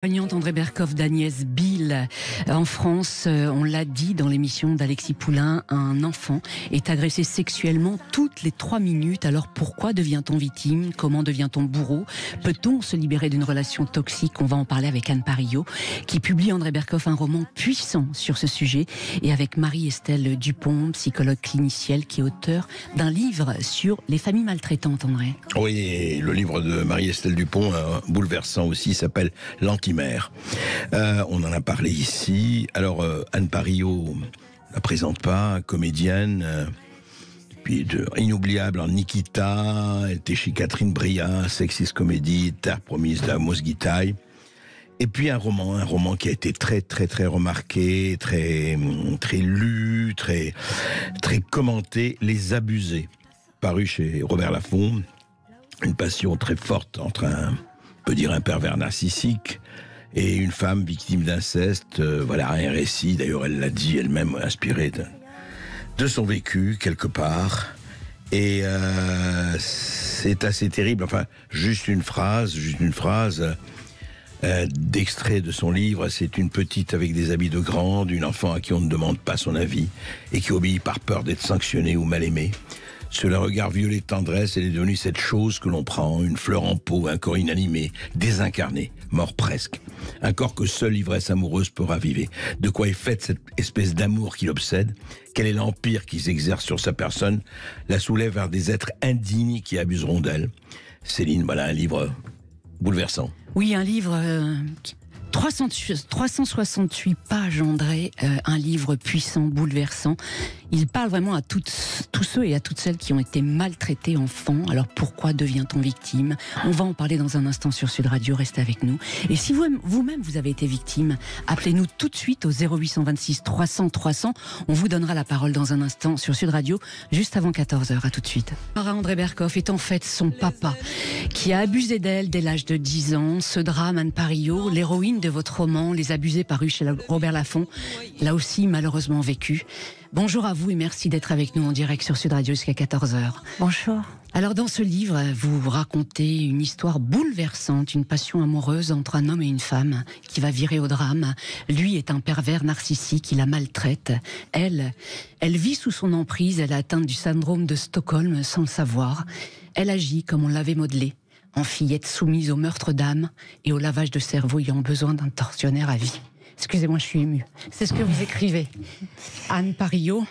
L'accompagnante André Berkoff d'Agnès Bill. En France, on l'a dit dans l'émission d'Alexis Poulain, un enfant est agressé sexuellement toutes les 3 minutes. Alors pourquoi devient-on victime? Comment devient-on bourreau? Peut-on se libérer d'une relation toxique? On va en parler avec Anne Parillo, qui publie, André Berkoff, un roman puissant sur ce sujet, et avec Marie-Estelle Dupont, psychologue clinicienne, qui est auteure d'un livre sur les familles maltraitantes, André. Oui, le livre de Marie-Estelle Dupont, bouleversant aussi, s'appelle L'Antimère. On en a parlé ici. Alors, Anne Parillo ne la présente pas, comédienne, puis inoubliable en Nikita, elle était chez Catherine Breillat, Sexist Comedy, Terre promise d'Amos Gitaï. Et puis un roman qui a été très remarqué, très lu, très commenté, Les Abusés, paru chez Robert Laffont. Une passion très forte entre on peut dire un pervers narcissique et une femme victime d'inceste. Voilà un récit, d'ailleurs elle l'a dit elle-même, inspiré de son vécu quelque part. Et c'est assez terrible. Enfin, juste une phrase d'extrait de son livre. C'est une petite avec des habits de grande, une enfant à qui on ne demande pas son avis et qui obéit par peur d'être sanctionnée ou mal aimée. Sur le regard violet de tendresse, elle est devenue cette chose que l'on prend, une fleur en pot, un corps inanimé, désincarné, mort presque. Un corps que seule l'ivresse amoureuse peut raviver. De quoi est faite cette espèce d'amour qui l'obsède? Quel est l'empire qui s'exerce sur sa personne? La soulève vers des êtres indignes qui abuseront d'elle. Céline, voilà un livre bouleversant. Oui, un livre... 368 pages, André, un livre puissant, bouleversant. Il parle vraiment à tous ceux et à toutes celles qui ont été maltraités enfants. Alors pourquoi devient-on victime? On va en parler dans un instant sur Sud Radio, restez avec nous. Et si vous-même vous avez été victime, appelez-nous tout de suite au 0826 300 300. On vous donnera la parole dans un instant sur Sud Radio, juste avant 14h. À tout de suite. André Berkoff est en fait son papa, qui a abusé d'elle dès l'âge de 10 ans. Ce drame, Anne Parillo, l'héroïne de votre roman, Les Abusés, paru chez Robert Laffont, l'a aussi malheureusement vécu. Bonjour à vous et merci d'être avec nous en direct sur Sud Radio jusqu'à 14h. Bonjour. Alors dans ce livre, vous racontez une histoire bouleversante, une passion amoureuse entre un homme et une femme qui va virer au drame. Lui est un pervers narcissique, il la maltraite. Elle vit sous son emprise, elle est atteinte du syndrome de Stockholm sans le savoir. Elle agit comme on l'avait modelé, en fillette soumise au meurtre d'âme et au lavage de cerveau ayant besoin d'un tortionnaire à vie. Excusez-moi, je suis émue. C'est ce que vous écrivez. Anne Parillo.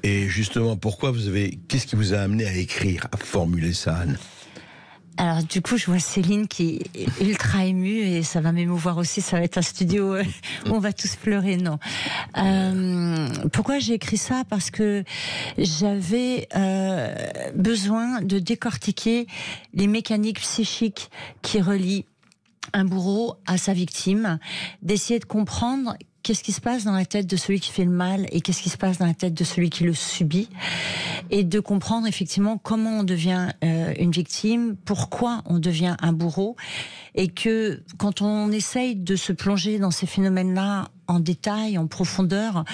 Et justement, qu'est-ce qui vous a amené à écrire, à formuler ça, Anne? Alors du coup, je vois Céline qui est ultra émue et ça va m'émouvoir aussi. Ça va être un studio où on va tous pleurer, non. Pourquoi j'ai écrit ça? Parce que j'avais besoin de décortiquer les mécaniques psychiques qui relient un bourreau à sa victime, d'essayer de comprendre qu'est-ce qui se passe dans la tête de celui qui fait le mal et qu'est-ce qui se passe dans la tête de celui qui le subit, et de comprendre effectivement comment on devient une victime, pourquoi on devient un bourreau, et que quand on essaye de se plonger dans ces phénomènes-là en détail, en profondeur,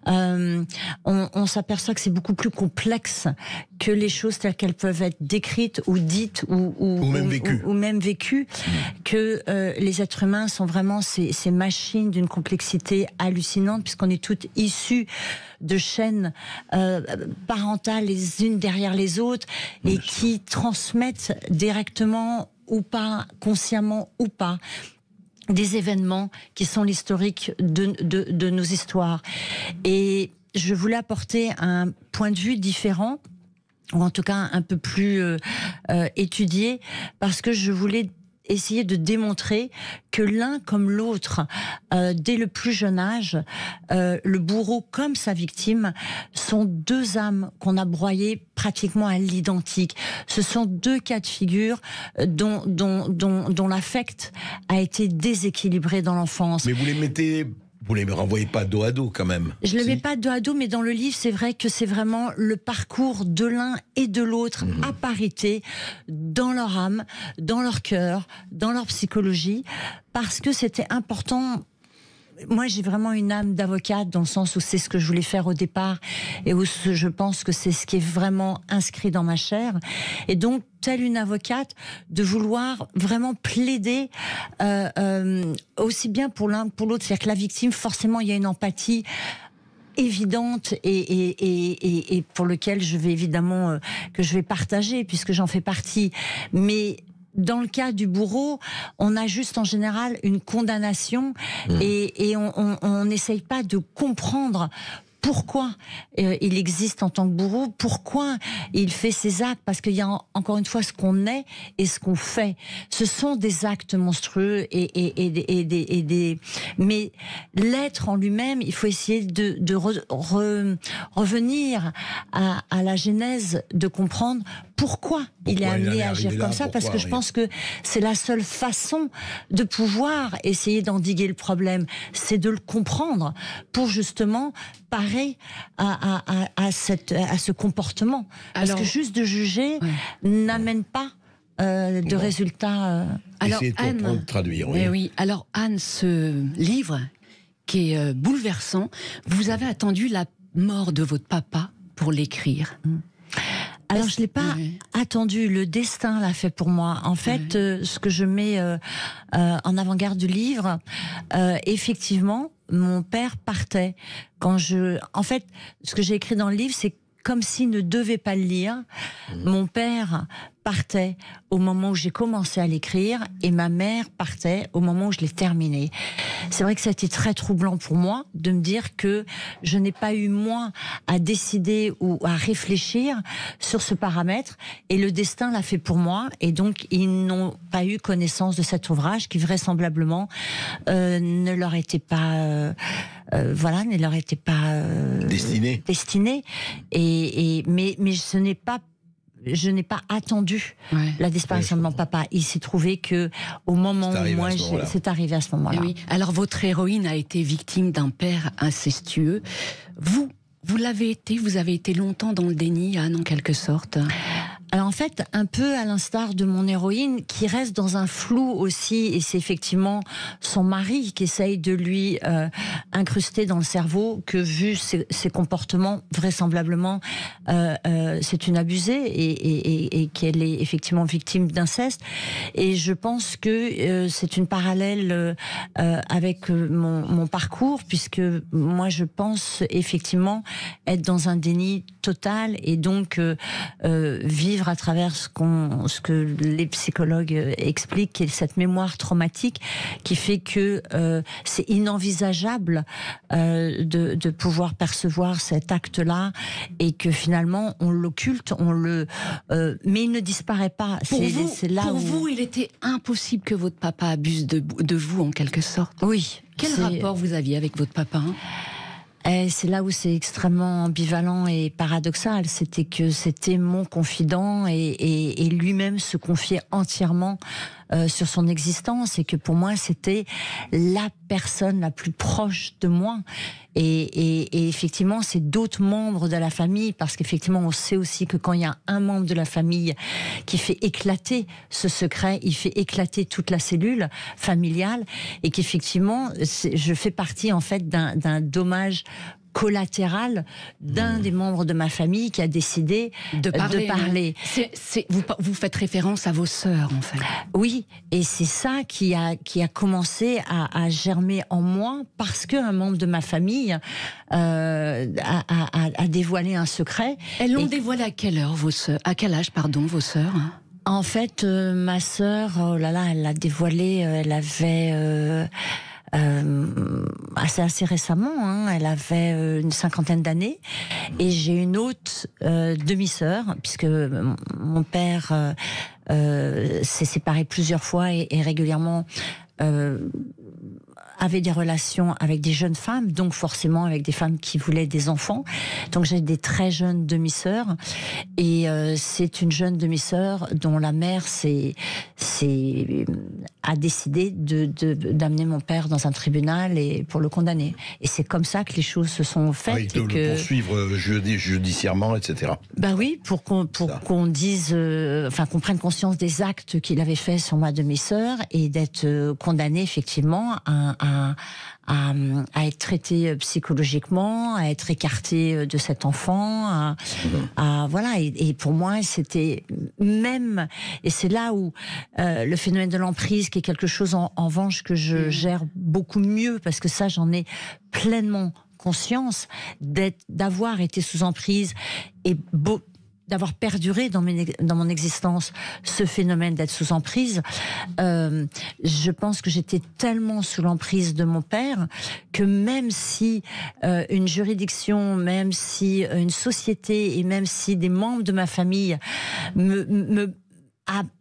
on s'aperçoit que c'est beaucoup plus complexe que les choses telles qu'elles peuvent être décrites ou dites ou même vécues, que les êtres humains sont vraiment ces machines d'une complexité hallucinante, puisqu'on est toutes issues de chaînes parentales les unes derrière les autres et qui transmettent directement ou pas, consciemment ou pas, des événements qui sont l'historique de nos histoires. Et je voulais apporter un point de vue différent, ou en tout cas un peu plus étudié, parce que je voulais essayer de démontrer que l'un comme l'autre, dès le plus jeune âge, le bourreau comme sa victime, sont deux âmes qu'on a broyées pratiquement à l'identique. Ce sont deux cas de figure dont l'affect a été déséquilibré dans l'enfance. Mais vous les renvoyez pas dos à dos quand même. Je ne les mets pas dos à dos, mais dans le livre, c'est vrai que c'est vraiment le parcours de l'un et de l'autre à parité, dans leur âme, dans leur cœur, dans leur psychologie, parce que c'était important moi, j'ai vraiment une âme d'avocate dans le sens où c'est ce que je voulais faire au départ et où je pense que c'est ce qui est vraiment inscrit dans ma chair. Et donc, telle une avocate, de vouloir vraiment plaider aussi bien pour l'un que pour l'autre. C'est-à-dire que la victime, forcément, il y a une empathie évidente et pour lequel je vais évidemment que je vais partager puisque j'en fais partie. Mais dans le cas du bourreau, on a juste en général une condamnation et on n'essaye pas de comprendre pourquoi il existe en tant que bourreau, pourquoi il fait ces actes, parce qu'il y a encore une fois ce qu'on est et ce qu'on fait. Ce sont des actes monstrueux mais l'être en lui-même, il faut essayer de revenir à la genèse, de comprendre pourquoi il est amené à agir comme ça, parce que je pense que c'est la seule façon de pouvoir essayer d'endiguer le problème, c'est de le comprendre pour justement parer à ce comportement. Parce que juste de juger n'amène pas de résultats. Alors, essayer de comprendre, de traduire. Oui. Oui. Alors Anne, ce livre qui est bouleversant, vous avez attendu la mort de votre papa pour l'écrire. Alors je l'ai pas attendu, le destin l'a fait pour moi. En fait, ce que je mets en avant-garde du livre, effectivement, mon père partait en fait, ce que j'ai écrit dans le livre, c'est comme s'il ne devait pas le lire. Mon père partait au moment où j'ai commencé à l'écrire et ma mère partait au moment où je l'ai terminé. C'est vrai que ça a été très troublant pour moi de me dire que je n'ai pas eu moi à décider ou à réfléchir sur ce paramètre et le destin l'a fait pour moi et donc ils n'ont pas eu connaissance de cet ouvrage qui vraisemblablement ne leur était pas ne leur était pas destiné mais je n'ai pas attendu la disparition de mon papa. Il s'est trouvé que au moment où moi c'est arrivé à ce moment-là. Oui. Alors votre héroïne a été victime d'un père incestueux. Vous l'avez été. Vous avez été longtemps dans le déni, Anne, en quelque sorte. Alors en fait, un peu à l'instar de mon héroïne, qui reste dans un flou aussi, et c'est effectivement son mari qui essaye de lui incruster dans le cerveau que, vu ses comportements, vraisemblablement, c'est une abusée et qu'elle est effectivement victime d'inceste. Et je pense que c'est une parallèle avec mon parcours, puisque moi je pense effectivement être dans un déni total et donc vivre à travers ce que les psychologues expliquent, qui est cette mémoire traumatique qui fait que c'est inenvisageable de pouvoir percevoir cet acte-là et que finalement on l'occulte, mais il ne disparaît pas. Pour vous, il était impossible que votre papa abuse de vous en quelque sorte. Oui. Quel rapport vous aviez avec votre papa ? Et c'est là où c'est extrêmement ambivalent et paradoxal. C'était que c'était mon confident et lui-même se confiait entièrement sur son existence et que pour moi c'était la personne la plus proche de moi. Et effectivement, c'est d'autres membres de la famille, parce qu'effectivement, on sait aussi que quand il y a un membre de la famille qui fait éclater ce secret, il fait éclater toute la cellule familiale, et qu'effectivement, je fais partie en fait d'un dommage collatéral d'un des membres de ma famille qui a décidé de parler. Vous faites référence à vos sœurs, en fait. Oui, et c'est ça qui a commencé à germer en moi, parce qu'un membre de ma famille a dévoilé un secret. Elles l'ont dévoilé à quelle heure, vos sœurs ? À quel âge, pardon, vos sœurs ? En fait, ma sœur, elle l'a dévoilé, elle avait... assez récemment, elle avait une 50aine d'années, et j'ai une autre demi-sœur, puisque mon père s'est séparé plusieurs fois et régulièrement avait des relations avec des jeunes femmes, donc forcément avec des femmes qui voulaient des enfants. Donc j'ai des très jeunes demi-sœurs, et c'est une jeune demi-sœur dont la mère s'est a décidé d'amener mon père dans un tribunal et pour le condamner. Et c'est comme ça que les choses se sont faites. De le poursuivre judiciairement, etc. Ben oui, pour qu'on dise, qu'on prenne conscience des actes qu'il avait faits sur ma demi-sœur et d'être condamné effectivement à être traité psychologiquement, à être écarté de cet enfant, voilà. Et pour moi, c'était même, et c'est là où le phénomène de l'emprise, qui est quelque chose en revanche que je gère beaucoup mieux, parce que ça, j'en ai pleinement conscience, d'avoir été sous emprise et d'avoir perduré dans mon existence ce phénomène d'être sous emprise. Je pense que j'étais tellement sous l'emprise de mon père que même si une juridiction, même si une société et même si des membres de ma famille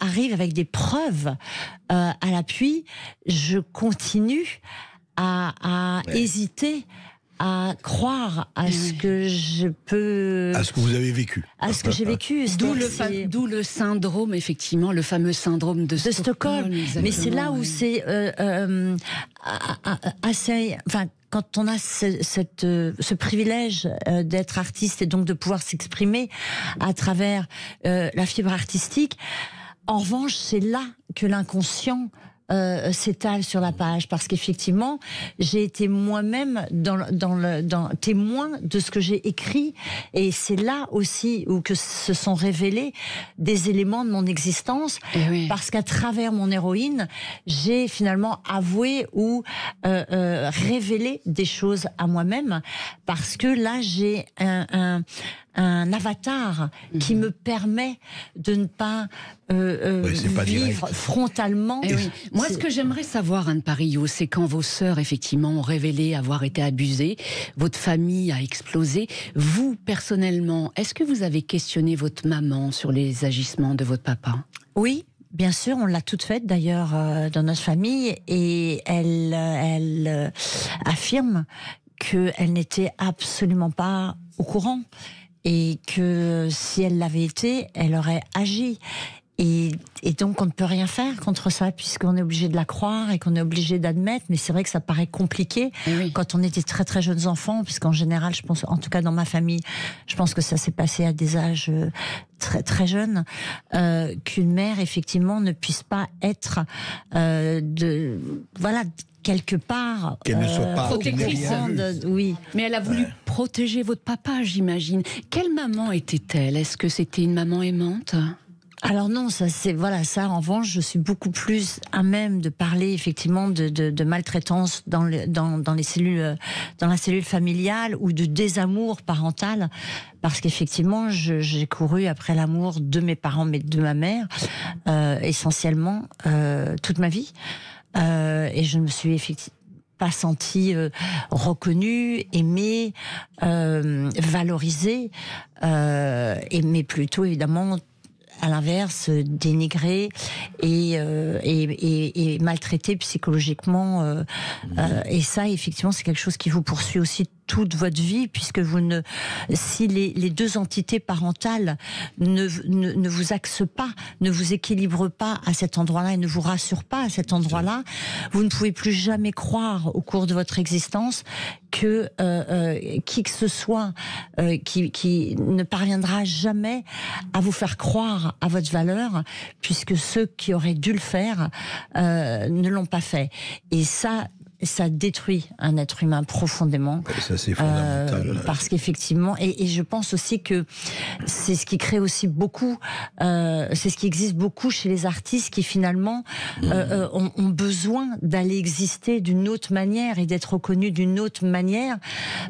arrivent avec des preuves à l'appui, je continue à hésiter, à croire à ce que je peux... À ce que vous avez vécu. À ce que j'ai vécu. D'où le syndrome, effectivement, le fameux syndrome de Stockholm. Mais c'est là où c'est assez... Enfin, quand on a ce privilège d'être artiste et donc de pouvoir s'exprimer à travers la fibre artistique, en revanche, c'est là que l'inconscient s'étale sur la page, parce qu'effectivement j'ai été moi-même dans témoin de ce que j'ai écrit, et c'est là aussi où que se sont révélés des éléments de mon existence, parce qu'à travers mon héroïne j'ai finalement avoué ou révélé des choses à moi-même, parce que là j'ai un avatar qui me permet de ne pas vivre frontalement. Moi, ce que j'aimerais savoir, Anne Parillot, c'est quand vos sœurs, effectivement, ont révélé avoir été abusées, votre famille a explosé. Vous, personnellement, est-ce que vous avez questionné votre maman sur les agissements de votre papa ? Oui. Bien sûr, on l'a toute faite d'ailleurs dans notre famille, et elle affirme qu'elle n'était absolument pas au courant, et que si elle l'avait été, elle aurait agi. Et donc on ne peut rien faire contre ça, puisqu'on est obligé de la croire et qu'on est obligé d'admettre. Mais c'est vrai que ça paraît compliqué quand on est des très très jeunes enfants, puisqu'en général, je pense, en tout cas dans ma famille, je pense que ça s'est passé à des âges très très jeunes, qu'une mère effectivement ne puisse pas être quelque part qu'elle ne soit pas protectrice. Oui. Mais elle a voulu protéger votre papa, j'imagine. Quelle maman était-elle ? Est-ce que c'était une maman aimante ? Alors non, ça en revanche, je suis beaucoup plus à même de parler effectivement de maltraitance dans les cellules, dans la cellule familiale, ou de désamour parental, parce qu'effectivement j'ai couru après l'amour de mes parents, mais de ma mère essentiellement toute ma vie, et je ne me suis effectivement pas sentie reconnue, aimée, valorisée, mais plutôt évidemment à l'inverse, dénigré et maltraité psychologiquement. Et ça, effectivement, c'est quelque chose qui vous poursuit aussi toute votre vie, puisque si les deux entités parentales ne vous axent pas, ne vous équilibrent pas à cet endroit-là et ne vous rassurent pas à cet endroit-là, vous ne pouvez plus jamais croire au cours de votre existence que qui que ce soit qui ne parviendra jamais à vous faire croire à votre valeur, puisque ceux qui auraient dû le faire ne l'ont pas fait. Et ça détruit un être humain profondément. Ça, c'est fondamental. Parce qu'effectivement, et je pense aussi que c'est ce qui crée aussi beaucoup, c'est ce qui existe beaucoup chez les artistes qui finalement ont besoin d'aller exister d'une autre manière et d'être reconnus d'une autre manière,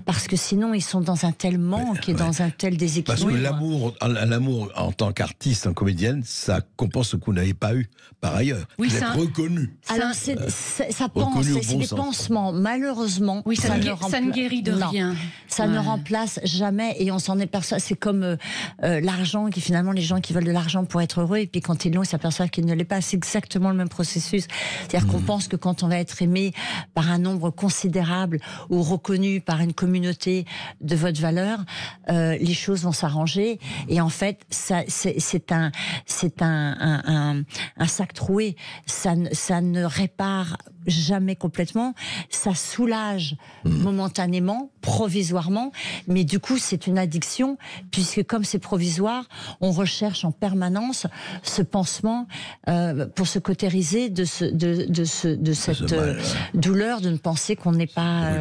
parce que sinon ils sont dans un tel manque et dans un tel déséquilibre. Parce que l'amour en tant qu'artiste, en comédienne, ça compense ce que vous n'avez pas eu par ailleurs. Oui, vous êtes reconnu. Alors ça pense, reconnu au c'est bon des sens. pansement, malheureusement, Oui, ça ne guérit de rien. Ça ne remplace jamais, et on s'en aperçoit. C'est comme l'argent, qui finalement, les gens qui veulent de l'argent pour être heureux, et puis quand ils l'ont, ils s'aperçoivent qu'ils ne l'est pas. C'est exactement le même processus. C'est-à-dire qu'on pense que quand on va être aimé par un nombre considérable ou reconnu par une communauté de votre valeur, les choses vont s'arranger. Et en fait, c'est un sac troué. Ça ne répare jamais complètement. Ça soulage momentanément, provisoirement, mais du coup, c'est une addiction, puisque comme c'est provisoire, on recherche en permanence ce pansement pour se cautériser de cette douleur de ne penser qu'on n'est pas...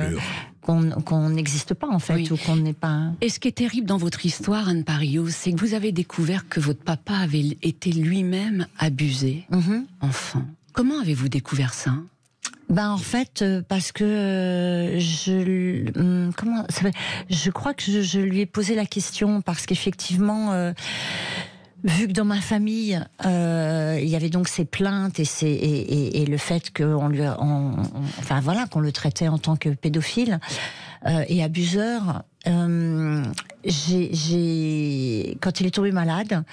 qu'on n'existe pas en fait, oui. Ou qu'on n'est pas... Et ce qui est terrible dans votre histoire, Anne Parillaud, c'est que vous avez découvert que votre papa avait été lui-même abusé, enfant. Comment avez-vous découvert ça ? En fait, parce que je crois que je lui ai posé la question, parce qu'effectivement... vu que dans ma famille, il y avait donc ces plaintes et le fait qu'on qu'on le traitait en tant que pédophile et abuseur, quand il est tombé malade,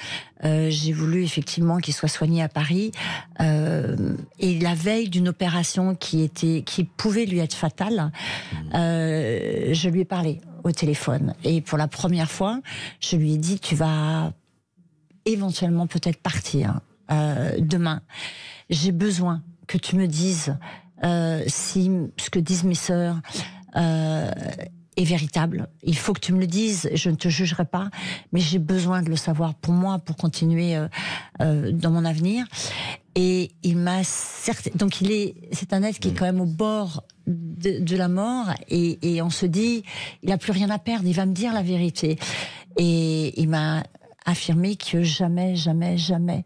j'ai voulu effectivement qu'il soit soigné à Paris, et la veille d'une opération qui pouvait lui être fatale, je lui ai parlé au téléphone, et pour la première fois, je lui ai dit: tu vas éventuellement peut-être partir demain. J'ai besoin que tu me dises si ce que disent mes sœurs est véritable. Il faut que tu me le dises, je ne te jugerai pas, mais j'ai besoin de le savoir pour moi, pour continuer dans mon avenir. Et il m'a donc c'est un être qui est quand même au bord de la mort, et on se dit, il n'a plus rien à perdre, il va me dire la vérité. Et il m'a affirmé que jamais, jamais, jamais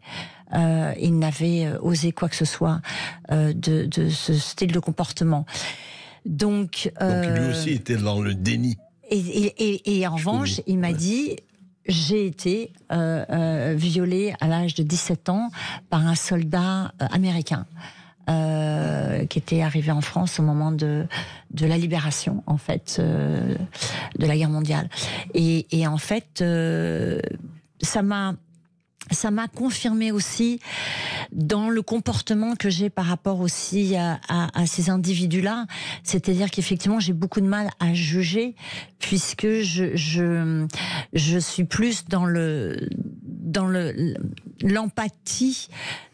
il n'avait osé quoi que ce soit de ce style de comportement. Donc lui aussi était dans le déni. Et en revanche, il m'a dit: j'ai été violée à l'âge de 17 ans par un soldat américain qui était arrivé en France au moment de la libération, en fait, de la guerre mondiale. Et en fait, ça m'a confirmé aussi dans le comportement que j'ai par rapport aussi à ces individus-là. C'est-à-dire qu'effectivement, j'ai beaucoup de mal à juger, puisque je suis plus dans l'empathie,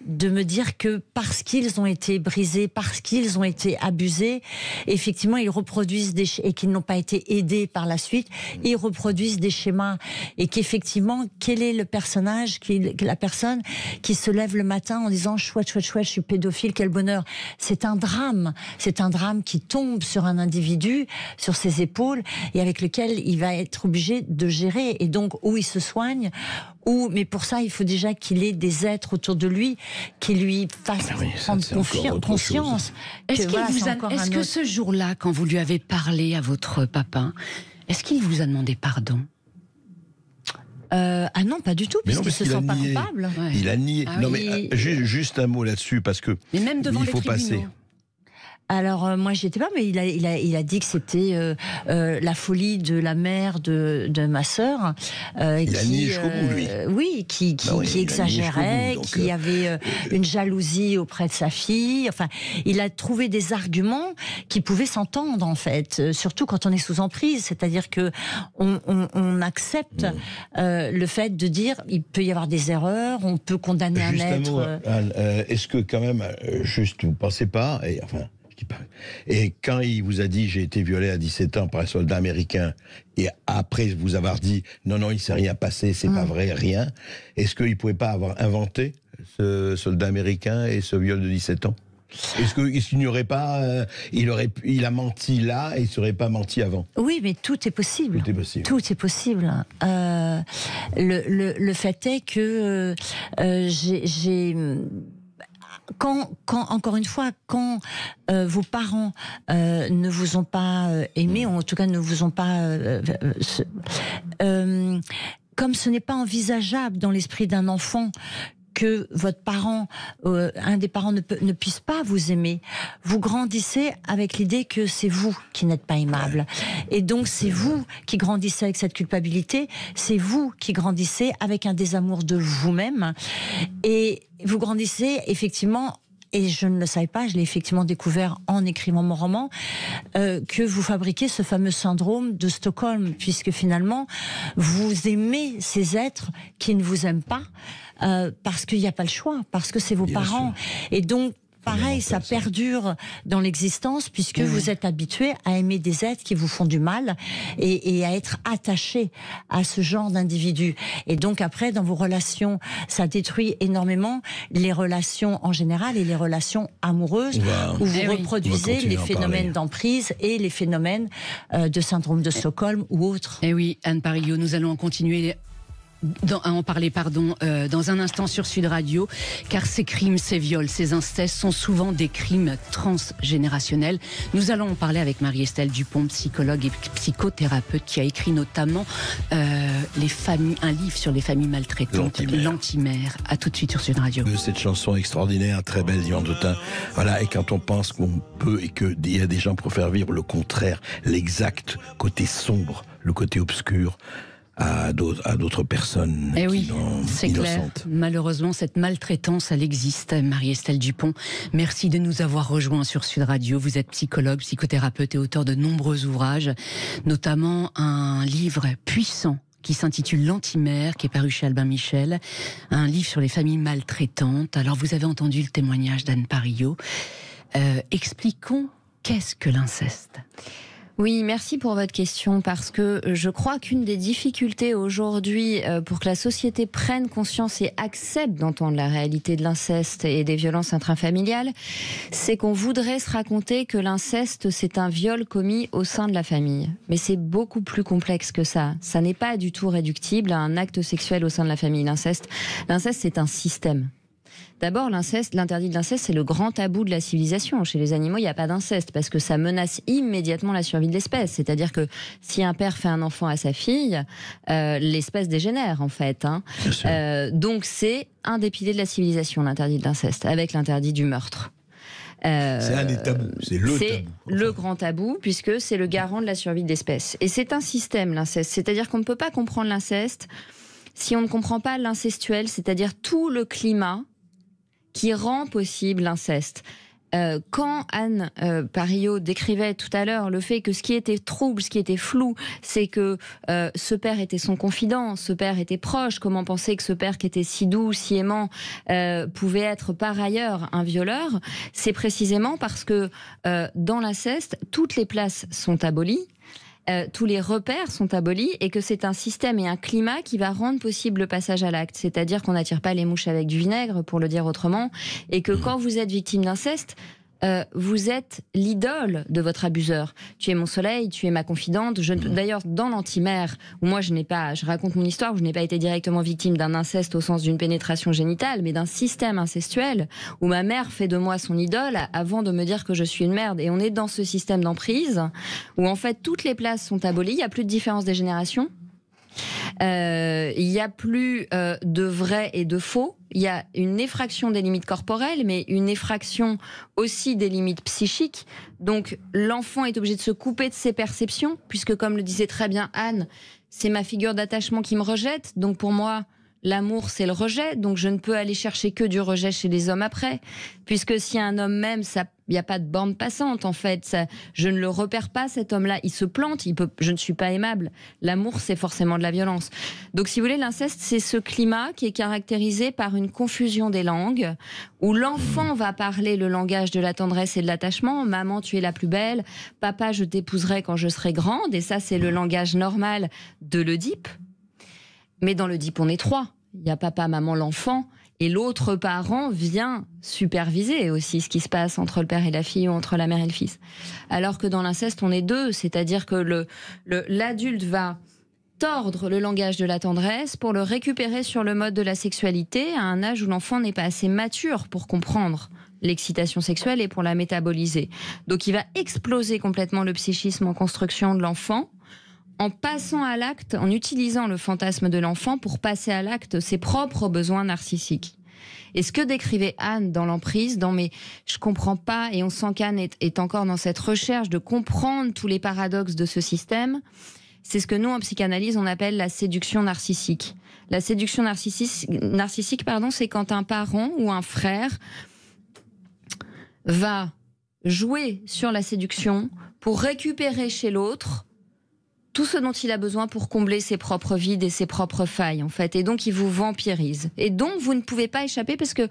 de me dire que parce qu'ils ont été brisés, parce qu'ils ont été abusés, effectivement, ils reproduisent et qu'ils n'ont pas été aidés par la suite, ils reproduisent des schémas, et qu'effectivement, quel est le personnage, la personne qui se lève le matin en disant: chouette, chouette, chouette, je suis pédophile, quel bonheur. C'est un drame qui tombe sur un individu, sur ses épaules, et avec lequel il va être obligé de gérer, et donc où il se soigne, mais pour ça, il faut déjà qu'il ait des êtres autour de lui qui lui fassent prendre conscience. Est-ce que ce jour-là, quand vous lui avez parlé à votre papa, est-ce qu'il vous a demandé pardon ? Ah non, pas du tout, puisqu'il se sent pas coupable. Ouais. Il a nié. Ah non, oui. mais juste un mot là-dessus, parce que mais même devant il les faut tribunaux. passer. Alors moi j'y étais pas, mais il a dit que c'était la folie de la mère de ma sœur, il a nié jusqu'au bout, lui. Oui, qui exagérait, bout, qui avait une jalousie auprès de sa fille. Enfin, il a trouvé des arguments qui pouvaient s'entendre, en fait, surtout quand on est sous emprise. C'est-à-dire que on accepte le fait de dire il peut y avoir des erreurs, on peut condamner juste un être. Mot, Anne, est-ce que quand même, juste vous pensez pas, et quand il vous a dit: j'ai été violé à 17 ans par un soldat américain, et après vous avoir dit non, il s'est rien passé, c'est pas vrai, rien, est-ce qu'il pouvait pas avoir inventé ce soldat américain et ce viol de 17 ans? Est-ce qu'il n'y aurait pas, il a menti là et il ne serait pas menti avant? Oui, mais tout est possible. Tout est possible. Tout est possible. Le fait est que j'ai quand encore une fois, quand vos parents ne vous ont pas aimé, ou en tout cas ne vous ont pas comme ce n'est pas envisageable dans l'esprit d'un enfant que votre parent, un des parents ne puisse pas vous aimer. Vous grandissez avec l'idée que c'est vous qui n'êtes pas aimable. Et donc c'est vous qui grandissez avec cette culpabilité, c'est vous qui grandissez avec un désamour de vous-même. Et vous grandissez effectivement... Et je ne le savais pas, je l'ai effectivement découvert en écrivant mon roman, que vous fabriquez ce fameux syndrome de Stockholm, puisque finalement, vous aimez ces êtres qui ne vous aiment pas, parce qu'il n'y a pas le choix, parce que c'est vos parents. Et donc, pareil, ça perdure dans l'existence, puisque vous êtes habitué à aimer des êtres qui vous font du mal et à être attaché à ce genre d'individus. Et donc après, dans vos relations, ça détruit énormément les relations en général et les relations amoureuses, où vous reproduisez les phénomènes d'emprise et les phénomènes de syndrome de Stockholm ou autres. Et oui, Anne Parillaud, nous allons continuer à en parler dans un instant sur Sud Radio, car ces crimes, ces viols, ces incestes sont souvent des crimes transgénérationnels. Nous allons en parler avec Marie-Estelle Dupont, psychologue et psychothérapeute, qui a écrit notamment un livre sur les familles maltraitantes, L'Antimère. À tout de suite sur Sud Radio. Cette chanson extraordinaire, très belle, Yvan Dautin. Voilà, et quand on pense qu'on peut et qu'il y a des gens pour faire vivre le contraire, l'exact côté sombre, le côté obscur, à d'autres personnes c'est clair. Malheureusement, cette maltraitance, elle existe. Marie-Estelle Dupont, merci de nous avoir rejoints sur Sud Radio. Vous êtes psychologue, psychothérapeute et auteur de nombreux ouvrages, notamment un livre puissant qui s'intitule L'Antimère, qui est paru chez Albin Michel, un livre sur les familles maltraitantes. Alors, vous avez entendu le témoignage d'Anne Parillaud. Expliquons, qu'est-ce que l'inceste ? Oui, merci pour votre question, parce que je crois qu'une des difficultés aujourd'hui pour que la société prenne conscience et accepte d'entendre la réalité de l'inceste et des violences intrafamiliales, c'est qu'on voudrait se raconter que l'inceste, c'est un viol commis au sein de la famille. Mais c'est beaucoup plus complexe que ça. Ça n'est pas du tout réductible à un acte sexuel au sein de la famille. L'inceste, c'est un système. D'abord, l'interdit de l'inceste, c'est le grand tabou de la civilisation. Chez les animaux, il n'y a pas d'inceste parce que ça menace immédiatement la survie de l'espèce. C'est-à-dire que si un père fait un enfant à sa fille, l'espèce dégénère en fait. Donc c'est un des piliers de la civilisation, l'interdit de l'inceste, avec l'interdit du meurtre. C'est un des tabous, c'est le grand tabou, puisque c'est le garant de la survie de l'espèce. Et c'est un système, l'inceste. C'est-à-dire qu'on ne peut pas comprendre l'inceste si on ne comprend pas l'incestuel, c'est-à-dire tout le climat qui rend possible l'inceste. Quand Anne Parillaud décrivait tout à l'heure le fait que ce qui était trouble, ce qui était flou, c'est que ce père était son confident, ce père était proche, comment penser que ce père qui était si doux, si aimant, pouvait être par ailleurs un violeur, c'est précisément parce que dans l'inceste, toutes les places sont abolies, tous les repères sont abolis et que c'est un système et un climat qui va rendre possible le passage à l'acte. C'est-à-dire qu'on n'attire pas les mouches avec du vinaigre, pour le dire autrement, et que quand vous êtes victime d'inceste, vous êtes l'idole de votre abuseur. Tu es mon soleil, tu es ma confidente. D'ailleurs, dans l'Antimère, où moi je raconte mon histoire, où je n'ai pas été directement victime d'un inceste au sens d'une pénétration génitale, mais d'un système incestuel, où ma mère fait de moi son idole avant de me dire que je suis une merde. Et on est dans ce système d'emprise, où en fait toutes les places sont abolies, il n'y a plus de différence des générations. Il n'y a plus de vrai et de faux. Il y a une effraction des limites corporelles, mais une effraction aussi des limites psychiques. Donc l'enfant est obligé de se couper de ses perceptions, puisque comme le disait très bien Anne, c'est ma figure d'attachement qui me rejette. Donc pour moi, l'amour, c'est le rejet. Donc je ne peux aller chercher que du rejet chez les hommes après. Puisque si un homme m'aime, il n'y a pas de bande passante, en fait. Je ne le repère pas, cet homme-là. Il se plante, je ne suis pas aimable. L'amour, c'est forcément de la violence. Donc, si vous voulez, l'inceste, c'est ce climat qui est caractérisé par une confusion des langues, où l'enfant va parler le langage de la tendresse et de l'attachement. Maman, tu es la plus belle. Papa, je t'épouserai quand je serai grande. Et ça, c'est le langage normal de l'Oedipe. Mais dans l'Oedipe, on est trois. Il y a papa, maman, l'enfant. Et l'autre parent vient superviser aussi ce qui se passe entre le père et la fille ou entre la mère et le fils. Alors que dans l'inceste, on est deux. C'est-à-dire que l'adulte va tordre le langage de la tendresse pour le récupérer sur le mode de la sexualité à un âge où l'enfant n'est pas assez mature pour comprendre l'excitation sexuelle et pour la métaboliser. Donc il va exploser complètement le psychisme en construction de l'enfant, en passant à l'acte, en utilisant le fantasme de l'enfant pour passer à l'acte ses propres besoins narcissiques. Et ce que décrivait Anne dans l'emprise, mais je comprends pas, et on sent qu'Anne est encore dans cette recherche de comprendre tous les paradoxes de ce système, c'est ce que nous, en psychanalyse, on appelle la séduction narcissique. La séduction narcissique, c'est quand un parent ou un frère va jouer sur la séduction pour récupérer chez l'autre tout ce dont il a besoin pour combler ses propres vides et ses propres failles, en fait. Et donc, il vous vampirise. Et donc, vous ne pouvez pas échapper parce que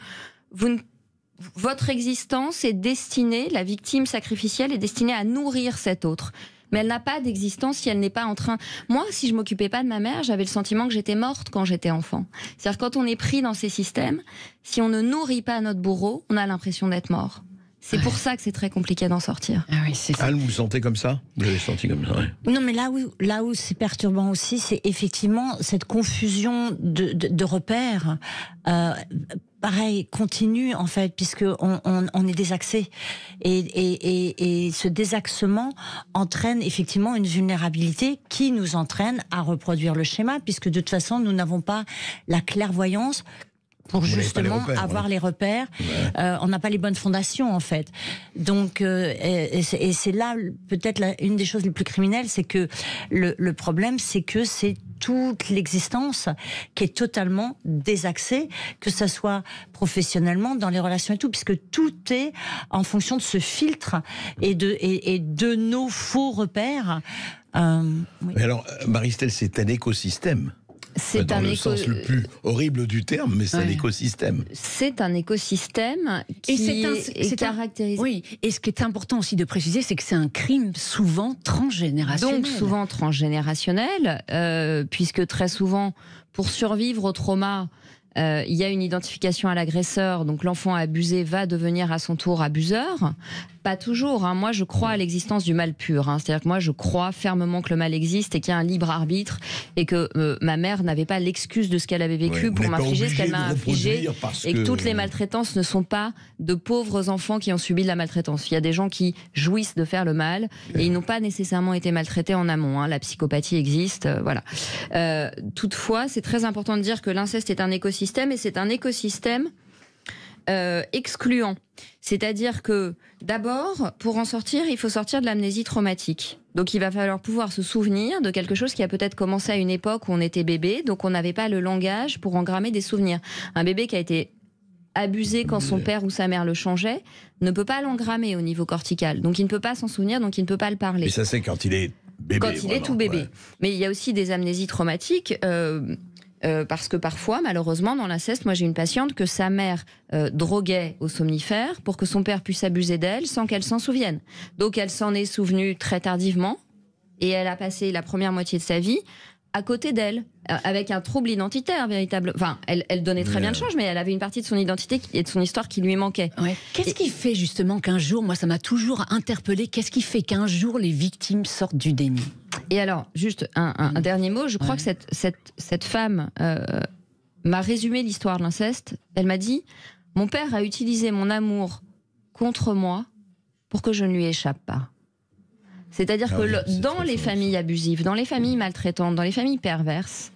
votre existence est destinée, la victime sacrificielle est destinée à nourrir cet autre. Mais elle n'a pas d'existence si elle n'est pas en train... Moi, si je m'occupais pas de ma mère, j'avais le sentiment que j'étais morte quand j'étais enfant. C'est-à-dire, quand on est pris dans ces systèmes, si on ne nourrit pas notre bourreau, on a l'impression d'être mort. C'est pour ça que c'est très compliqué d'en sortir. Ah oui, c'est ça. Anne, vous le sentez comme ça? Vous l'avez senti comme ça, ouais. Non, mais là où c'est perturbant aussi, c'est effectivement cette confusion de repères. Pareil, continue en fait, puisque on est désaxé. Et ce désaxement entraîne effectivement une vulnérabilité qui nous entraîne à reproduire le schéma, puisque de toute façon, nous n'avons pas la clairvoyance pour justement avoir les repères. Ouais. On n'a pas les bonnes fondations, en fait. Donc, et c'est là, peut-être, une des choses les plus criminelles, c'est que le problème, c'est que c'est toute l'existence qui est totalement désaxée, que ça soit professionnellement, dans les relations et tout, puisque tout est en fonction de ce filtre et de nos faux repères. Oui. Mais alors, Marie-Estelle, c'est un écosystème. C'est dans le sens le plus horrible du terme, mais c'est un écosystème. C'est un écosystème qui est caractérisé. Oui, et ce qui est important aussi de préciser, c'est que c'est un crime souvent transgénérationnel. Donc souvent transgénérationnel, puisque très souvent, pour survivre au trauma, il y a une identification à l'agresseur, donc l'enfant abusé va devenir à son tour abuseur. Pas toujours, hein. Moi je crois à l'existence du mal pur, hein. C'est-à-dire que moi je crois fermement que le mal existe et qu'il y a un libre arbitre et que ma mère n'avait pas l'excuse de ce qu'elle avait vécu pour m'infliger ce qu'elle m'a infligé, et que toutes les maltraitances ne sont pas de pauvres enfants qui ont subi de la maltraitance. Il y a des gens qui jouissent de faire le mal et ils n'ont pas nécessairement été maltraités en amont, hein. La psychopathie existe, voilà. Toutefois, c'est très important de dire que l'inceste est un écosystème, et c'est un écosystème excluant. C'est-à-dire que, d'abord, pour en sortir, il faut sortir de l'amnésie traumatique. Donc il va falloir pouvoir se souvenir de quelque chose qui a peut-être commencé à une époque où on était bébé, donc on n'avait pas le langage pour engrammer des souvenirs. Un bébé qui a été abusé quand son père ou sa mère le changeait ne peut pas l'engrammer au niveau cortical. Donc il ne peut pas s'en souvenir, donc il ne peut pas le parler. Mais ça, c'est quand il est bébé. Quand il est tout bébé. Ouais. Mais il y a aussi des amnésies traumatiques... parce que parfois, malheureusement, dans l'inceste, moi j'ai une patiente que sa mère droguait au somnifère pour que son père puisse abuser d'elle sans qu'elle s'en souvienne. Donc elle s'en est souvenue très tardivement et elle a passé la première moitié de sa vie à côté d'elle, avec un trouble identitaire véritable. Enfin, elle donnait très bien le change, mais elle avait une partie de son identité et de son histoire qui lui manquait. Ouais. Qu'est-ce qui fait justement qu'un jour, moi ça m'a toujours interpellée, qu'est-ce qui fait qu'un jour les victimes sortent du déni? Et alors, juste un dernier mot, je crois que cette femme m'a résumé l'histoire de l'inceste. Elle m'a dit, mon père a utilisé mon amour contre moi pour que je ne lui échappe pas. C'est-à-dire que dans les familles abusives, dans les familles maltraitantes, dans les familles perverses,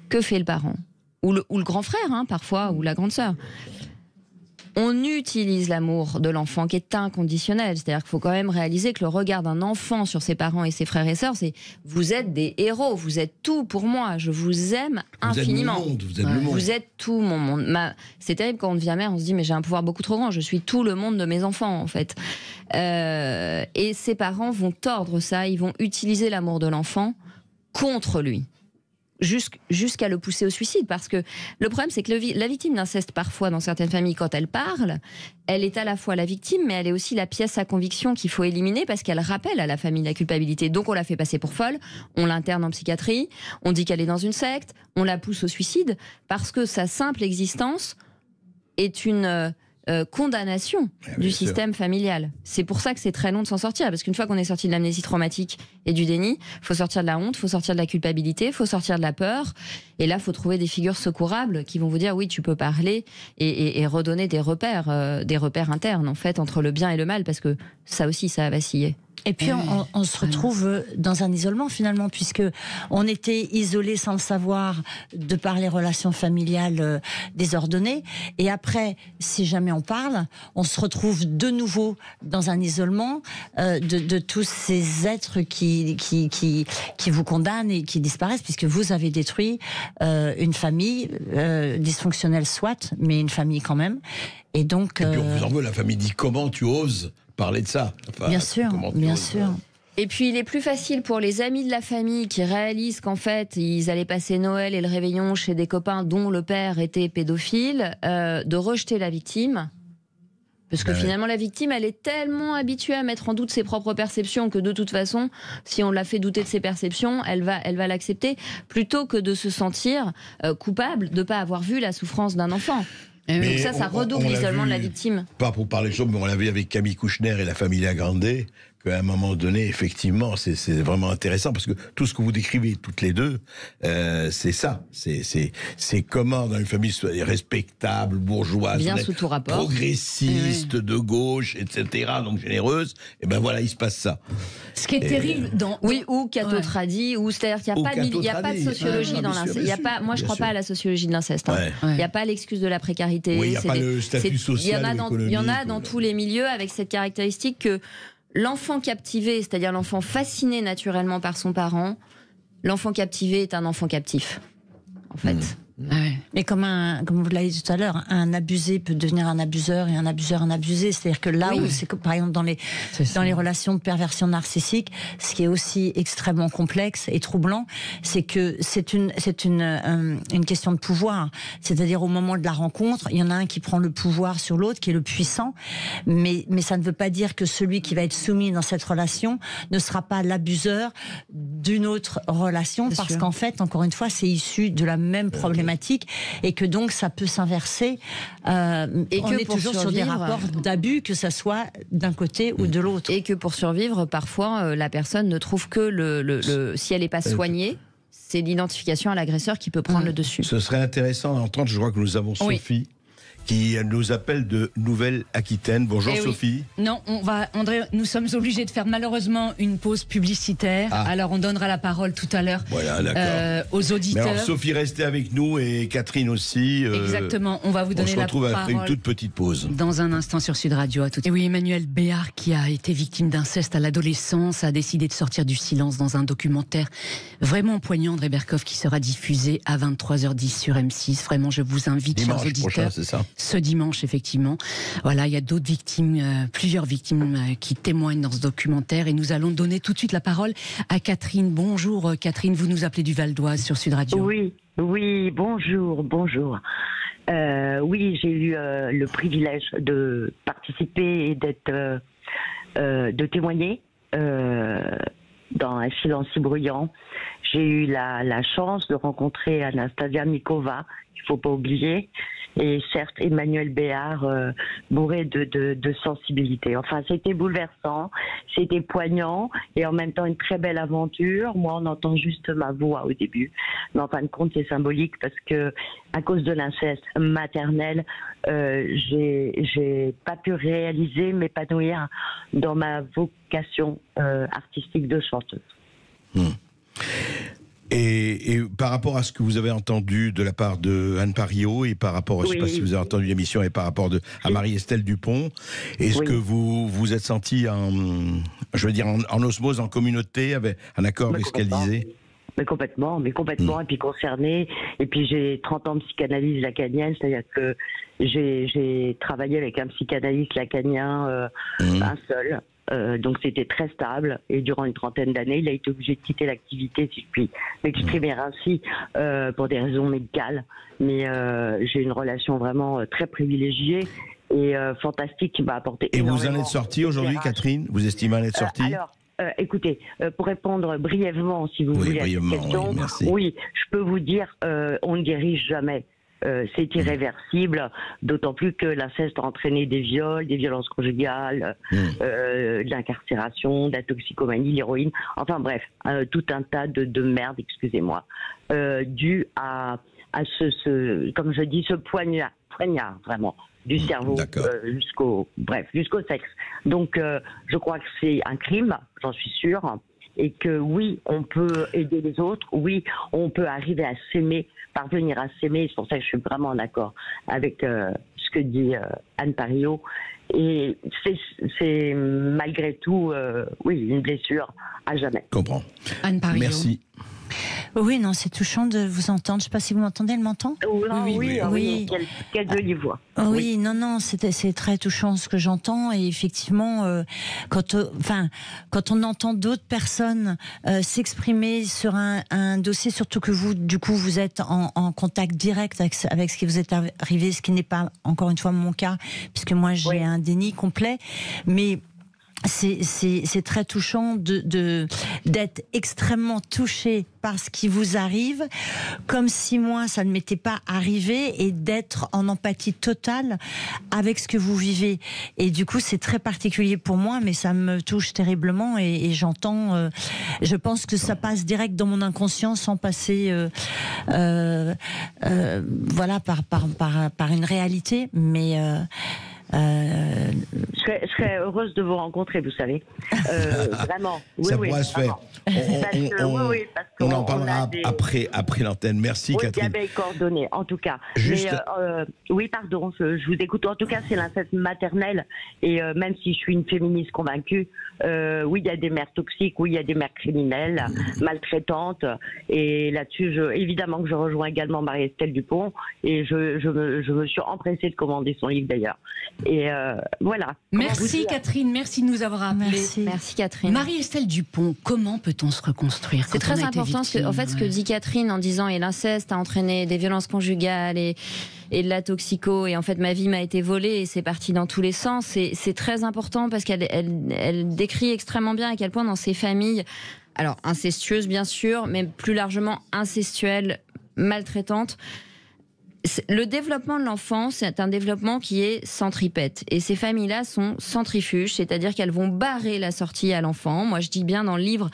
que fait le parent ? Ou le grand frère, hein, parfois, ou la grande sœur. On utilise l'amour de l'enfant qui est inconditionnel. C'est-à-dire qu'il faut quand même réaliser que le regard d'un enfant sur ses parents et ses frères et sœurs, c'est « vous êtes des héros, vous êtes tout pour moi, je vous aime infiniment. » Vous êtes le monde. Vous êtes tout mon monde. C'est terrible quand on devient mère, on se dit « mais j'ai un pouvoir beaucoup trop grand, je suis tout le monde de mes enfants en fait. » Et ses parents vont tordre ça, ils vont utiliser l'amour de l'enfant contre lui. Jusqu'à le pousser au suicide, parce que le problème c'est que la victime d'inceste, parfois dans certaines familles, quand elle parle, elle est à la fois la victime, mais elle est aussi la pièce à conviction qu'il faut éliminer, parce qu'elle rappelle à la famille la culpabilité. Donc on la fait passer pour folle, on l'interne en psychiatrie, on dit qu'elle est dans une secte, on la pousse au suicide, parce que sa simple existence est une condamnation du système familial. C'est pour ça que c'est très long de s'en sortir, parce qu'une fois qu'on est sorti de l'amnésie traumatique et du déni, il faut sortir de la honte, il faut sortir de la culpabilité, il faut sortir de la peur, et là il faut trouver des figures secourables qui vont vous dire oui, tu peux parler, et redonner des repères internes en fait entre le bien et le mal, parce que ça aussi ça a vacillé. Et puis on se retrouve dans un isolement finalement, puisque on était isolé sans le savoir de par les relations familiales désordonnées. Et après, si jamais on parle, on se retrouve de nouveau dans un isolement de tous ces êtres qui vous condamnent et qui disparaissent, puisque vous avez détruit une famille dysfonctionnelle soit, mais une famille quand même. Et donc. Et puis on vous en veut, la famille dit comment tu oses parler de ça. Enfin, bien sûr, bien sûr. Et puis il est plus facile pour les amis de la famille qui réalisent qu'en fait ils allaient passer Noël et le réveillon chez des copains dont le père était pédophile, de rejeter la victime. Parce que finalement la victime elle est tellement habituée à mettre en doute ses propres perceptions que de toute façon si on la fait douter de ses perceptions elle va l'accepter, plutôt que de se sentir coupable de ne pas avoir vu la souffrance d'un enfant. Donc ça redouble l'isolement de la victime. Pas pour parler chaud, mais on l'a vu avec Camille Kouchner et la famille Lagrande, qu'à un moment donné, effectivement, c'est vraiment intéressant, parce que tout ce que vous décrivez toutes les deux, c'est ça. C'est comment, dans une famille respectable, bourgeoise, bien sous tout rapport, progressiste, de gauche, etc., donc généreuse, et ben voilà, il se passe ça. Ce qui est terrible dans... Oui, ou catho-tradi, ou c'est-à-dire qu'il n'y a pas de sociologie dans l'inceste. Moi, je ne crois pas à la sociologie de l'inceste. Il n'y a pas l'excuse de la précarité. Oui, il n'y a pas le statut social. Il y en a dans tous les milieux, avec cette caractéristique que l'enfant captivé, c'est-à-dire l'enfant fasciné naturellement par son parent, l'enfant captivé est un enfant captif, en fait. Mais comme vous l'avez dit tout à l'heure, un abusé peut devenir un abuseur et un abuseur un abusé. C'est-à-dire que là où c'est par exemple dans les relations de perversion narcissique, ce qui est aussi extrêmement complexe et troublant, c'est que c'est une question de pouvoir. C'est-à-dire au moment de la rencontre, il y en a un qui prend le pouvoir sur l'autre, qui est le puissant, mais ça ne veut pas dire que celui qui va être soumis dans cette relation ne sera pas l'abuseur d'une autre relation, parce qu'en fait, encore une fois, c'est issu de la même problématique. Et que donc ça peut s'inverser et on est toujours sur des rapports d'abus, que ça soit d'un côté ou de l'autre. Et que pour survivre, parfois la personne ne trouve que si elle n'est pas soignée, c'est l'identification à l'agresseur qui peut prendre le dessus. Ce serait intéressant d'entendre, je crois que nous avons Sophie qui nous appelle de Nouvelle-Aquitaine. Bonjour Sophie. Non, André, nous sommes obligés de faire malheureusement une pause publicitaire. Alors on donnera la parole tout à l'heure aux auditeurs. Mais alors Sophie, restez avec nous, et Catherine aussi. Exactement, on va vous donner la parole. On se retrouve après une toute petite pause. Dans un instant sur Sud Radio. À tout. Et oui, Emmanuel Béard, qui a été victime d'inceste à l'adolescence, a décidé de sortir du silence dans un documentaire vraiment poignant, André Berkoff, qui sera diffusé à 23h10 sur M6. Vraiment, je vous invite, chers auditeurs. Prochain, c'est ça. Ce dimanche, effectivement. Voilà, il y a d'autres victimes, plusieurs victimes qui témoignent dans ce documentaire, et nous allons donner tout de suite la parole à Catherine. Bonjour Catherine, vous nous appelez du Val d'Oise sur Sud Radio. Oui, bonjour. Oui, j'ai eu le privilège de participer et de témoigner dans un silence si bruyant. J'ai eu la chance de rencontrer Anastasia Mikova, il ne faut pas oublier, et certes Emmanuel Béard, bourré de sensibilité. Enfin, c'était bouleversant, c'était poignant, et en même temps une très belle aventure. Moi, on entend juste ma voix au début, mais en fin de compte, c'est symbolique, parce que à cause de l'inceste maternel, j'ai pas pu réaliser, m'épanouir dans ma vocation artistique de chanteuse. Et par rapport à ce que vous avez entendu de la part de Anne Parillaud, et par rapport, je ne sais pas si vous avez entendu l'émission, et par rapport à Marie-Estelle Dupont, est-ce que vous vous êtes senti en osmose, en communauté, en accord avec ce qu'elle disait ? Mais complètement, et puis concernée. Et puis j'ai 30 ans de psychanalyse lacanienne, c'est-à-dire que j'ai travaillé avec un psychanalyste lacanien, un seul. Donc c'était très stable, et durant une trentaine d'années, il a été obligé de quitter l'activité, si je puis m'exprimer ainsi, pour des raisons médicales. Mais j'ai une relation vraiment très privilégiée et fantastique, qui m'a apporté énormément. Et vous en êtes sortie aujourd'hui, Catherine ? Vous estimez en être sortie ? Écoutez, pour répondre brièvement, si vous voulez, à cette question, je peux vous dire, on ne guérit jamais. C'est irréversible, d'autant plus que l'inceste a entraîné des viols, des violences conjugales, de l'incarcération, de la toxicomanie, l'héroïne, enfin bref, tout un tas de merde, excusez-moi, dû à ce, comme je dis, ce poignard, vraiment, du cerveau jusqu'au sexe. Donc, je crois que c'est un crime, j'en suis sûre, et que oui, on peut aider les autres, oui, on peut arriver à s'aimer, parvenir à s'aimer. C'est pour ça que je suis vraiment d'accord avec ce que dit Anne Parillaud. Et c'est malgré tout, oui, une blessure à jamais. Je comprends. Anne Parillaud. Merci. Oui, non, c'est touchant de vous entendre. Je ne sais pas si vous m'entendez, elle m'entend ? Oui. Quelle jolie voix. Oui, non, c'est très touchant ce que j'entends. Et effectivement, quand on entend d'autres personnes s'exprimer sur un dossier, surtout que vous, du coup, vous êtes en contact direct avec ce qui vous est arrivé, ce qui n'est pas, encore une fois, mon cas, puisque moi, j'ai un déni complet. Mais c'est très touchant d'être extrêmement touché par ce qui vous arrive, comme si moi ça ne m'était pas arrivé, et d'être en empathie totale avec ce que vous vivez. Et du coup c'est très particulier pour moi, mais ça me touche terriblement, et j'entends, je pense que ça passe direct dans mon inconscient sans passer voilà, par une réalité, mais je serais heureuse de vous rencontrer, vous savez. Vraiment. Ça pourra se faire. On en parlera après l'antenne. Merci, Catherine. Il y avait coordonnées, en tout cas. Juste... Mais, oui, pardon, je vous écoute. En tout cas, c'est l'inceste maternel. Et même si je suis une féministe convaincue, oui, il y a des mères toxiques, oui, il y a des mères criminelles, maltraitantes. Et là-dessus, évidemment que je rejoins également Marie-Estelle Dupont. Et je me suis empressée de commander son livre, d'ailleurs. Et voilà. Merci Catherine, merci de nous avoir appelés. Merci Catherine. Marie-Estelle Dupont, comment peut-on se reconstruire ? C'est très important, en fait, ce que dit Catherine en disant et l'inceste a entraîné des violences conjugales et de la toxico, et en fait ma vie m'a été volée et c'est parti dans tous les sens. C'est très important parce qu'elle décrit extrêmement bien à quel point dans ces familles, alors incestueuses bien sûr, mais plus largement incestuelles, maltraitantes, le développement de l'enfant, c'est un développement qui est centripète. Et ces familles-là sont centrifuges, c'est-à-dire qu'elles vont barrer la sortie à l'enfant. Moi, je dis bien dans le livre,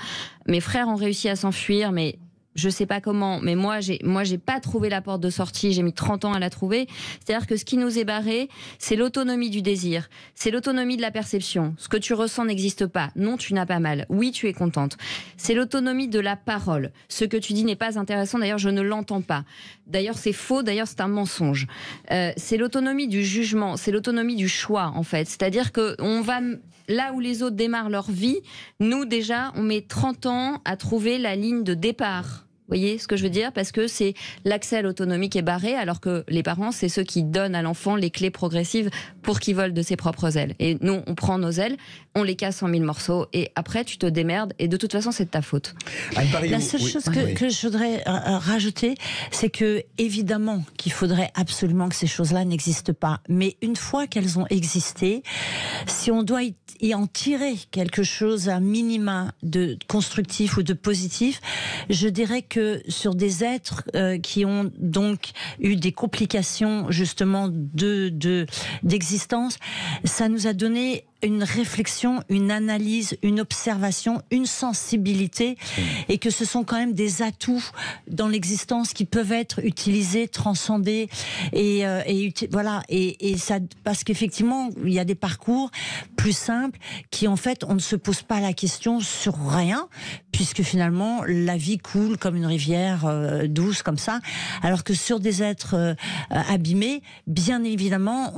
mes frères ont réussi à s'enfuir, mais je sais pas comment, mais moi j'ai pas trouvé la porte de sortie, j'ai mis 30 ans à la trouver. C'est-à-dire que ce qui nous est barré, c'est l'autonomie du désir, c'est l'autonomie de la perception. Ce que tu ressens n'existe pas. Non, tu n'as pas mal. Oui, tu es contente. C'est l'autonomie de la parole. Ce que tu dis n'est pas intéressant, d'ailleurs je ne l'entends pas. D'ailleurs c'est faux, d'ailleurs c'est un mensonge. C'est l'autonomie du jugement, c'est l'autonomie du choix en fait. C'est-à-dire que on va... Là où les autres démarrent leur vie, nous déjà, on met 30 ans à trouver la ligne de départ. Vous voyez ce que je veux dire ? Parce que c'est l'accès à l'autonomie qui est barré, alors que les parents, c'est ceux qui donnent à l'enfant les clés progressives pour qu'il vole de ses propres ailes. Et nous, on prend nos ailes, on les casse en 1000 morceaux, et après, tu te démerdes, et de toute façon, c'est de ta faute. La seule chose que je voudrais rajouter, c'est que, évidemment, qu'il faudrait absolument que ces choses-là n'existent pas. Mais une fois qu'elles ont existé, si on doit y en tirer quelque chose, un minima de constructif ou de positif, je dirais que sur des êtres qui ont donc eu des complications justement d'existence, ça nous a donné une réflexion, une analyse, une observation, une sensibilité, et que ce sont quand même des atouts dans l'existence qui peuvent être utilisés, transcendés, voilà, et ça, parce qu'effectivement il y a des parcours plus simples qui en fait on ne se pose pas la question sur rien, puisque finalement la vie coule comme une rivière douce comme ça, alors que sur des êtres abîmés, bien évidemment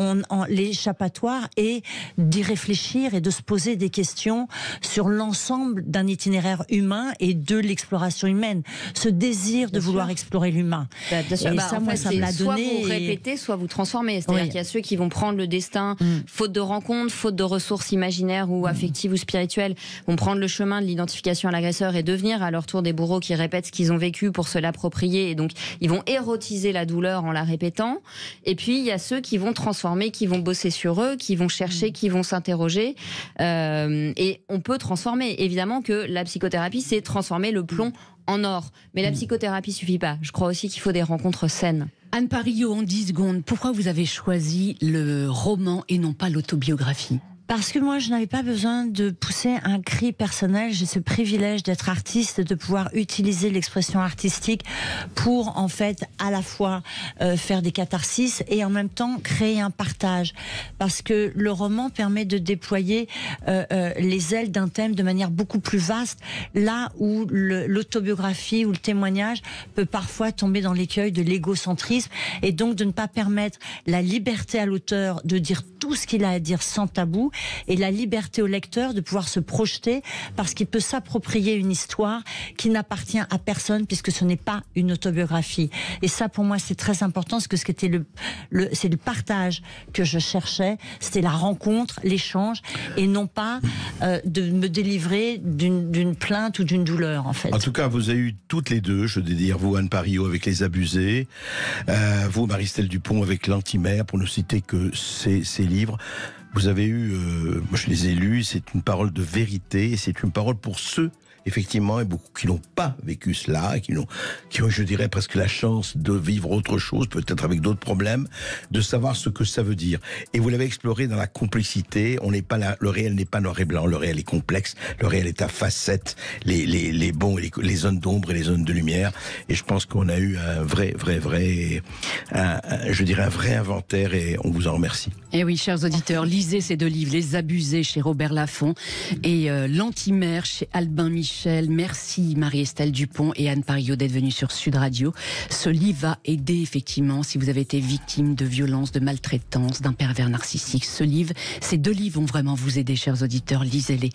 l'échappatoire est d'y réfléchir et de se poser des questions sur l'ensemble d'un itinéraire humain et de l'exploration humaine. Ce désir de vouloir explorer l'humain. Bien sûr. Et ça, moi, ça me l'a donné. Soit vous répétez, soit vous transformez. C'est-à-dire qu'il y a ceux qui vont prendre le destin, faute de rencontres, faute de ressources imaginaires ou affectives ou spirituelles, vont prendre le chemin de l'identification à l'agresseur et devenir à leur tour des bourreaux qui répètent ce qu'ils ont vécu pour se l'approprier. Et donc, ils vont érotiser la douleur en la répétant. Et puis, il y a ceux qui vont transformer, qui vont bosser sur eux, qui vont chercher, qui vont s'interroger. Et on peut transformer. Évidemment que la psychothérapie, c'est transformer le plomb en or. Mais la psychothérapie suffit pas. Je crois aussi qu'il faut des rencontres saines. Anne Parillaud, en 10 secondes, pourquoi vous avez choisi le roman et non pas l'autobiographie ? Parce que moi, je n'avais pas besoin de pousser un cri personnel. J'ai ce privilège d'être artiste, de pouvoir utiliser l'expression artistique pour, en fait, à la fois faire des catharsis et en même temps créer un partage. Parce que le roman permet de déployer les ailes d'un thème de manière beaucoup plus vaste, là où l'autobiographie ou le témoignage peut parfois tomber dans l'écueil de l'égocentrisme, et donc de ne pas permettre la liberté à l'auteur de dire tout ce qu'il a à dire sans tabou, et la liberté au lecteur de pouvoir se projeter, parce qu'il peut s'approprier une histoire qui n'appartient à personne, puisque ce n'est pas une autobiographie. Et ça, pour moi, c'est très important, parce que ce qui était c'est le partage que je cherchais, c'était la rencontre, l'échange, et non pas de me délivrer d'une plainte ou d'une douleur, en fait. En tout cas, vous avez eu toutes les deux, je veux dire, vous, Anne Parillaud, avec Les Abusés, vous, Marie-Estelle Dupont, avec L'Antimère, pour ne citer que ces livres. Vous avez eu, moi je les ai lus, c'est une parole de vérité, c'est une parole pour ceux, effectivement, et beaucoup qui n'ont pas vécu cela, qui ont, je dirais, presque la chance de vivre autre chose, peut-être avec d'autres problèmes, de savoir ce que ça veut dire. Et vous l'avez exploré dans la complicité. On n'est pas là, le réel n'est pas noir et blanc, le réel est complexe, le réel est à facettes, les bons, les zones d'ombre et les zones de lumière. Et je pense qu'on a eu un vrai, je dirais un vrai inventaire, et on vous en remercie. Et oui, chers auditeurs, lisez ces deux livres, Les Abusés chez Robert Laffont et L'Antimère chez Albin Michel. Merci Marie-Estelle Dupont et Anne Parillaud d'être venues sur Sud Radio. Ce livre va aider effectivement si vous avez été victime de violence, de maltraitance, d'un pervers narcissique. Ces deux livres vont vraiment vous aider, chers auditeurs, lisez-les.